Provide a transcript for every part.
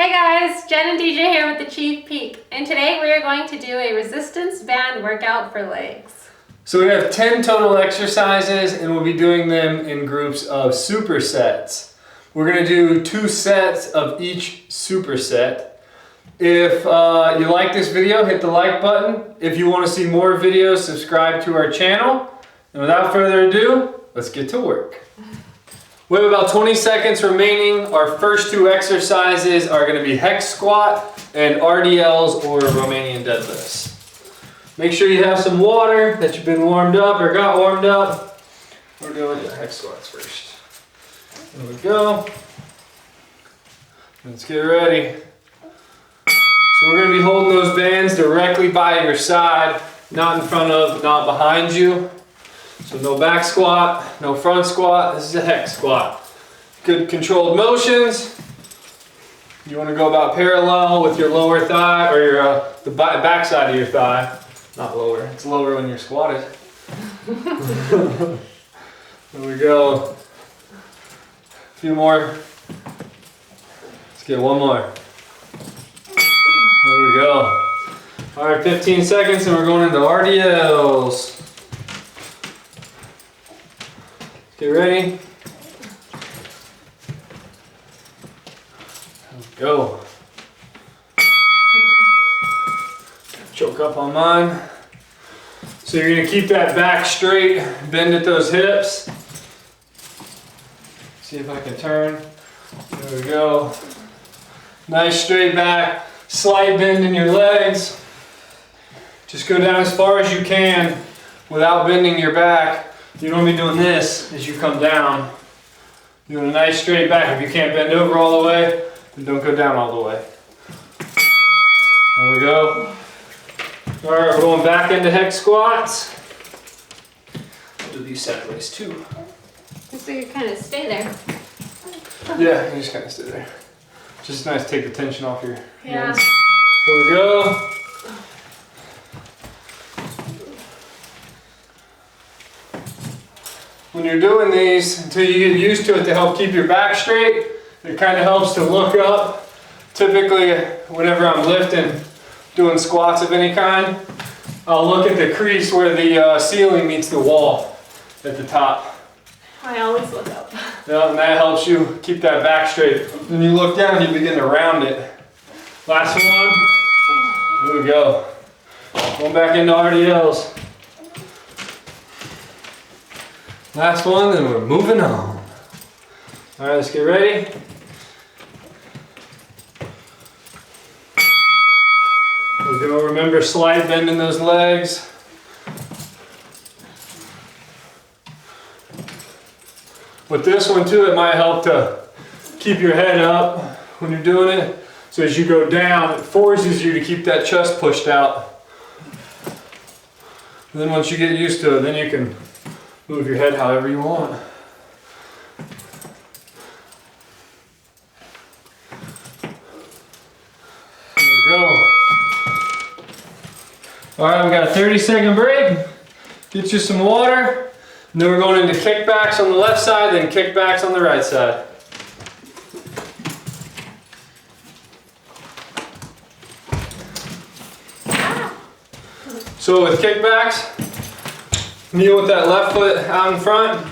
Hey guys, Jen and DJ here with the ACHV PEAK, and today we are going to do a resistance band workout for legs. So we have 10 total exercises and we'll be doing them in groups of supersets. We're going to do 2 sets of each superset. If you like this video, hit the like button. If you want to see more videos, subscribe to our channel. And without further ado, let's get to work. We have about 20 seconds remaining. Our first 2 exercises are going to be hex squat and RDLs or Romanian deadlifts. Make sure you have some water that you've been warmed up or got warmed up. We're doing the hex squats first. There we go. Let's get ready. So we're going to be holding those bands directly by your side, not in front of, not behind you. So no back squat, no front squat. This is a hex squat. Good controlled motions. You want to go about parallel with your lower thigh or your the back side of your thigh. Not lower. It's lower when you're squatted. There we go. A few more. Let's get one more. There we go. All right, 15 seconds and we're going into RDLs. Get ready. Let's go. Choke up on mine. So you're going to keep that back straight, bend at those hips. See if I can turn. There we go. Nice straight back, slight bend in your legs. Just go down as far as you can without bending your back. You don't want to be doing this as you come down. Doing a nice straight back. If you can't bend over all the way, then don't go down all the way. There we go. All right, we're going back into hex squats. I'll do these sideways too. So you kind of stay there. Yeah, you just kind of stay there. Just nice to take the tension off your hands. Yeah. Here we go. When you're doing these, until you get used to it to help keep your back straight, it kind of helps to look up. Typically, whenever I'm lifting, doing squats of any kind, I'll look at the crease where the ceiling meets the wall at the top. I always look up. Yeah, and that helps you keep that back straight. When you look down, you begin to round it. Last one. There we go. Going back into RDLs. Last one, then we're moving on. All right, let's get ready. We're going to remember slight bend in those legs. With this one too, it might help to keep your head up when you're doing it. So as you go down, it forces you to keep that chest pushed out. And then once you get used to it, then you can move your head however you want. There we go. All right, we got a 30-second break. Get you some water. And then we're going into kickbacks on the left side, then kickbacks on the right side. So with kickbacks, kneel with that left foot out in front,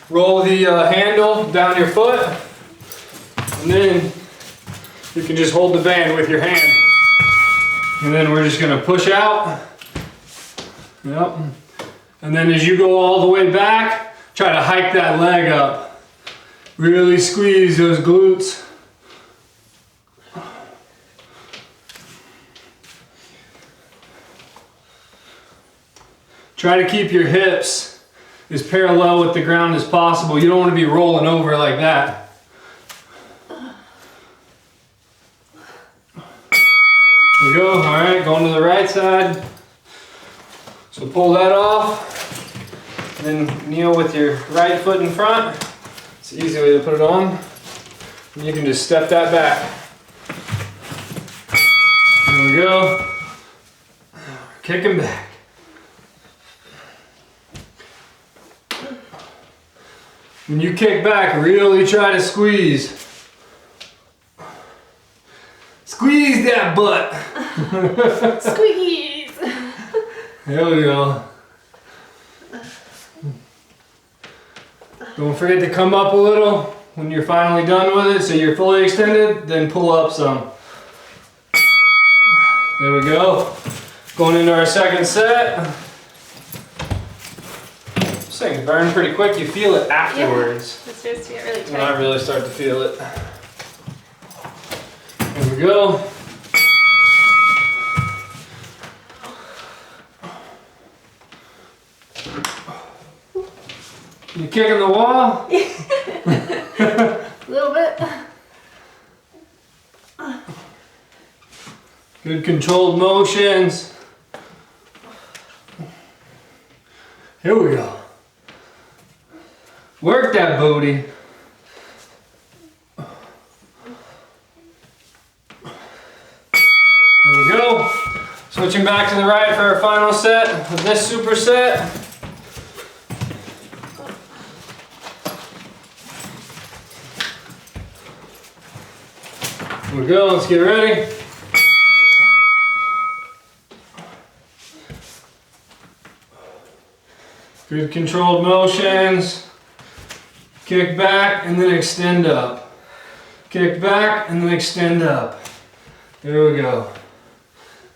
roll the handle down your foot, and then you can just hold the band with your hand. And then we're just going to push out. Yep. And then as you go all the way back, try to hike that leg up. Really squeeze those glutes. Try to keep your hips as parallel with the ground as possible. You don't want to be rolling over like that. There we go. All right, going to the right side. So pull that off. And then kneel with your right foot in front. It's an easy way to put it on. And you can just step that back. There we go. Kicking back. When you kick back, really try to squeeze. that butt. Squeeze. There we go. Don't forget to come up a little when you're finally done with it, so you're fully extended, then pull up some. There we go. Going into our second set. This thing's burning pretty quick. You feel it afterwards. Yeah. It starts to get really tight. And I really start to feel it. There we go. You kicking the wall? A little bit. Good controlled motions. Here we go. Work that booty. There we go. Switching back to the right for our final set of this superset. Here we go, let's get ready. Good controlled motions. Kick back and then extend up. Kick back and then extend up. There we go.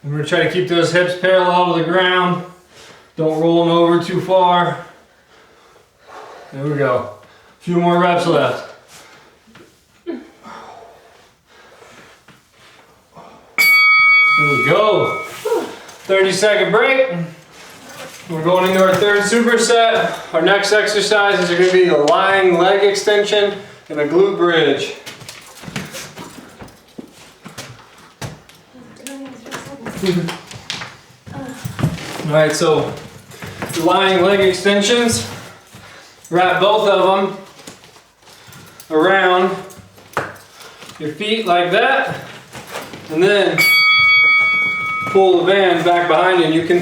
And we're going to try to keep those hips parallel to the ground. Don't roll them over too far. There we go. A few more reps left. There we go. 30-second break. We're going into our third superset. Our next exercises are going to be a lying leg extension and a glute bridge. Alright, so the lying leg extensions, wrap both of them around your feet like that, and then pull the band back behind you, and you can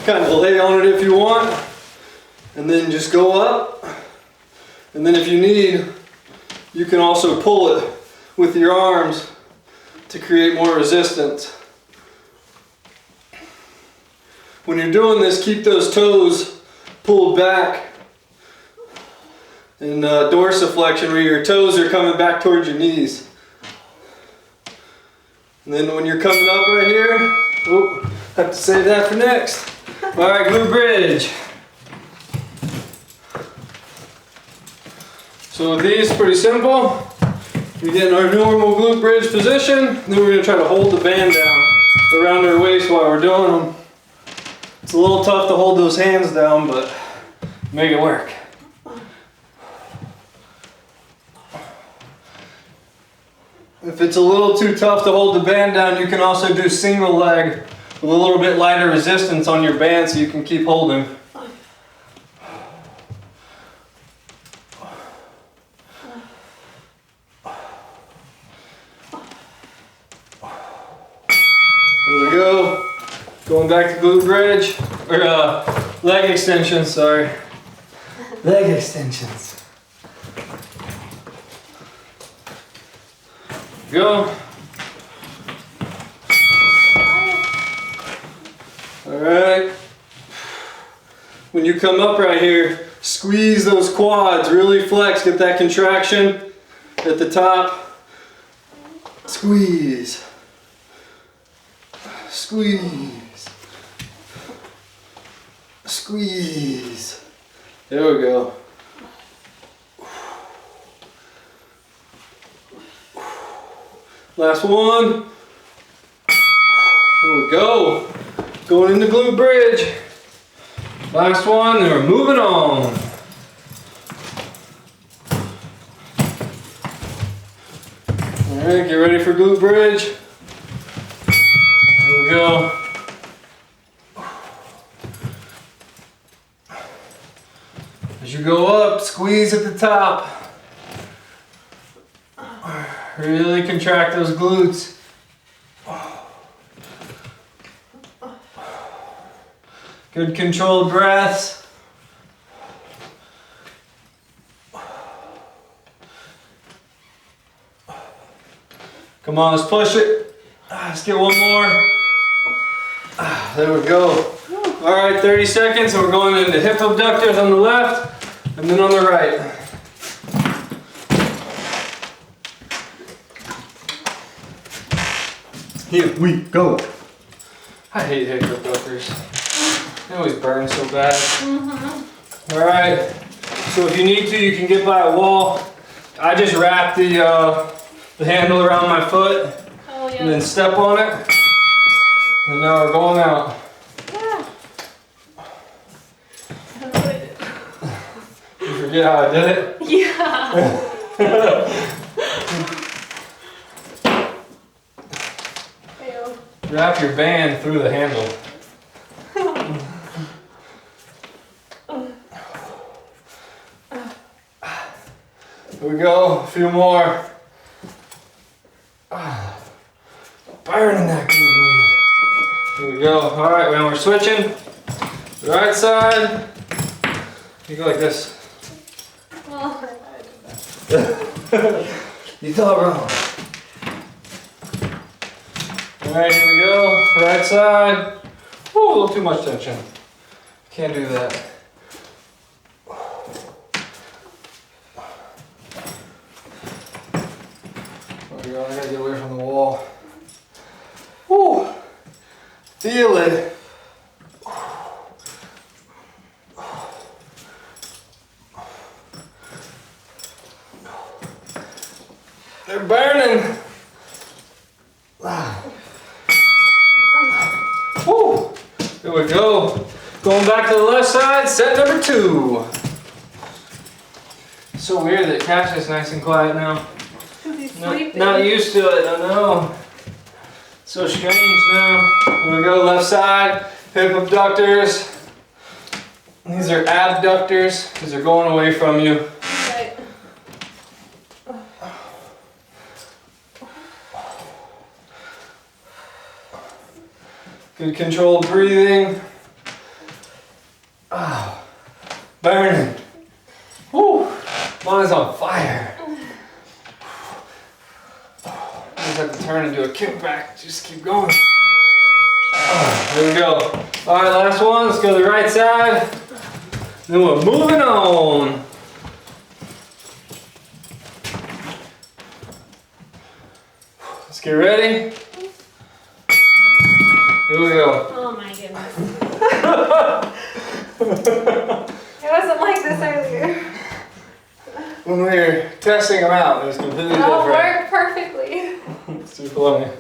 kind of lay on it if you want, and then just go up, and then if you need, you can also pull it with your arms to create more resistance. When you're doing this, keep those toes pulled back in dorsiflexion, where your toes are coming back towards your knees. And then when you're coming up right here, oh, have to save that for next. All right, glute bridge. So with these, pretty simple. We get in our normal glute bridge position, then we're going to try to hold the band down around our waist while we're doing them. It's a little tough to hold those hands down, but make it work. If it's a little too tough to hold the band down, you can also do single leg with a little bit lighter resistance on your band so you can keep holding. There we go. Going back to glute bridge, or leg extensions, sorry. Leg extensions. Go. All right. When you come up right here, squeeze those quads, really flex, get that contraction at the top. Squeeze. Squeeze. Squeeze. There we go. Last one. There we go. Going into glute bridge. Last one, and we're moving on. All right, get ready for glute bridge. There we go. As you go up, squeeze at the top. Really contract those glutes. Good controlled breaths. Come on, let's push it. Let's get one more. There we go. All right, 30 seconds, and we're going into hip abductors on the left, and then on the right. Here we go. I hate hip abductors. They always burn so bad. All right, so if you need to, you can get by a wall. I just wrap the handle around my foot and then step on it. And now we're going out. You forget how I did it? Yeah. Wrap your band through the handle. Here we go, a few more. Burning that glute. Here we go. All right, now we're switching. The right side. You go like this. You thought wrong. All right, here we go. Right side. Ooh, a little too much tension. Can't do that. There we go. I gotta get away from the wall. Woo! Feel it. They're burning. Woo! Here we go. Going back to the left side, set number 2. So weird that Cash is nice and quiet now. Not used to it, I know. So strange now. Here we go, left side, hip abductors. These are abductors because they're going away from you. Right. Good controlled breathing. Burning. Woo! Mine's on fire. I just have to turn into a kickback. Just keep going. There we go. All right, last one. Let's go to the right side. Then we're moving on. Let's get ready. Here we go. Oh my goodness. It wasn't like this earlier. When we were testing them out, it was completely different. It worked perfectly. It's too funny.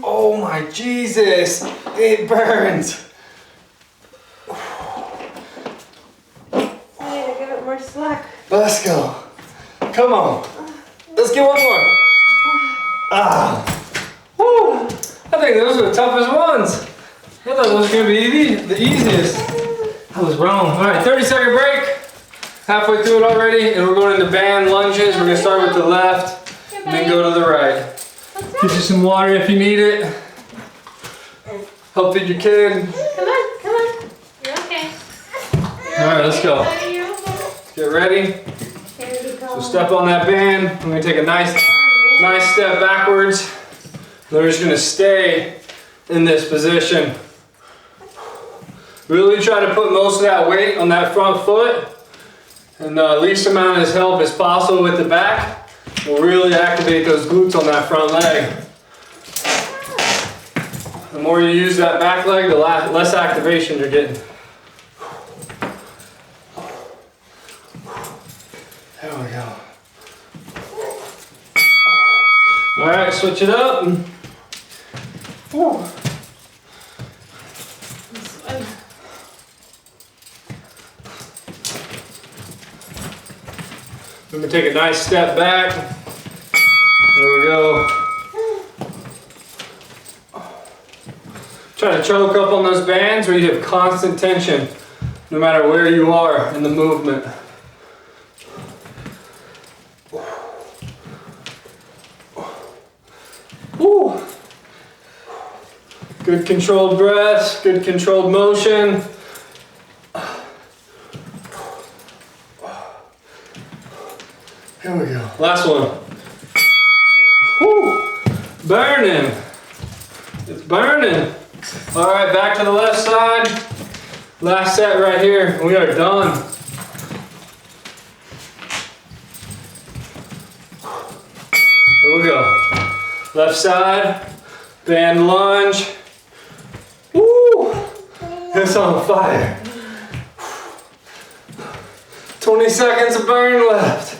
Oh my Jesus! It burns! I need to give it more slack. Let's go. Come on. Let's get one more. Woo! I think those are the toughest ones. I thought those were going to be the easiest. I was wrong. All right, 30-second break. Halfway through it already, and we're going into band lunges. We're going to start with the left, and then go to the right. Get you some water if you need it. Help feed your kid. Come on. You're okay. All right, let's go. Get ready. So step on that band. I'm going to take a nice step backwards. We're just going to stay in this position. Really try to put most of that weight on that front foot, and the least amount of help as possible with the back will really activate those glutes on that front leg. The more you use that back leg, the less activation you're getting. There we go. All right, switch it up. Woo. We're going to take a nice step back. There we go. Try to choke up on those bands where you have constant tension no matter where you are in the movement. Woo. Good controlled breaths, good controlled motion. Here we go. Last one. Woo! Burning. It's burning. All right, back to the left side. Last set right here. We are done. Here we go. Left side. Band lunge. Woo! It's on fire. 20 seconds of burn left.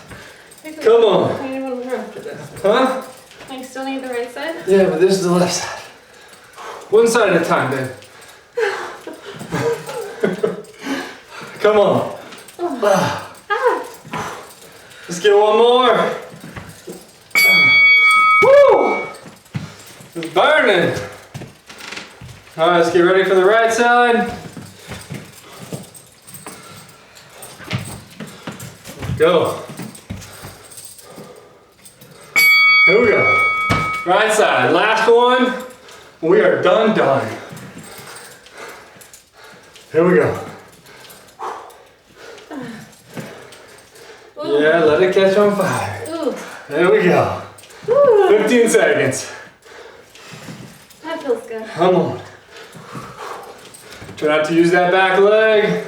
Come on. I need one more after this. Huh? I still need the right side? Yeah, but this is the left side. One side at a time, babe. Come on. Let's get one more. Woo! It's burning. All right, let's get ready for the right side. Go. Here we go. Right side, last one. We are done. Here we go. Ooh. Yeah, let it catch on fire. Ooh. There we go. Ooh. 15 seconds. That feels good. Come on. Try not to use that back leg.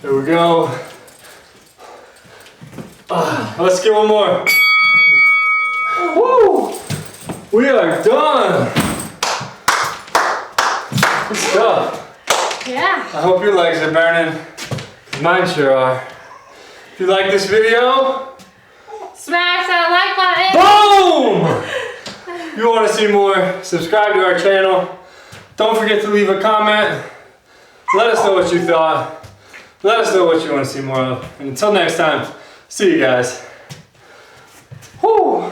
There we go. Let's get one more. Woo! We are done. Good stuff. Yeah. I hope your legs are burning. Mine sure are. If you like this video, Smash that like button. boom! If you want to see more, subscribe to our channel. Don't forget to leave a comment. Let us know what you thought. Let us know what you want to see more of. And until next time, see you guys. Woo!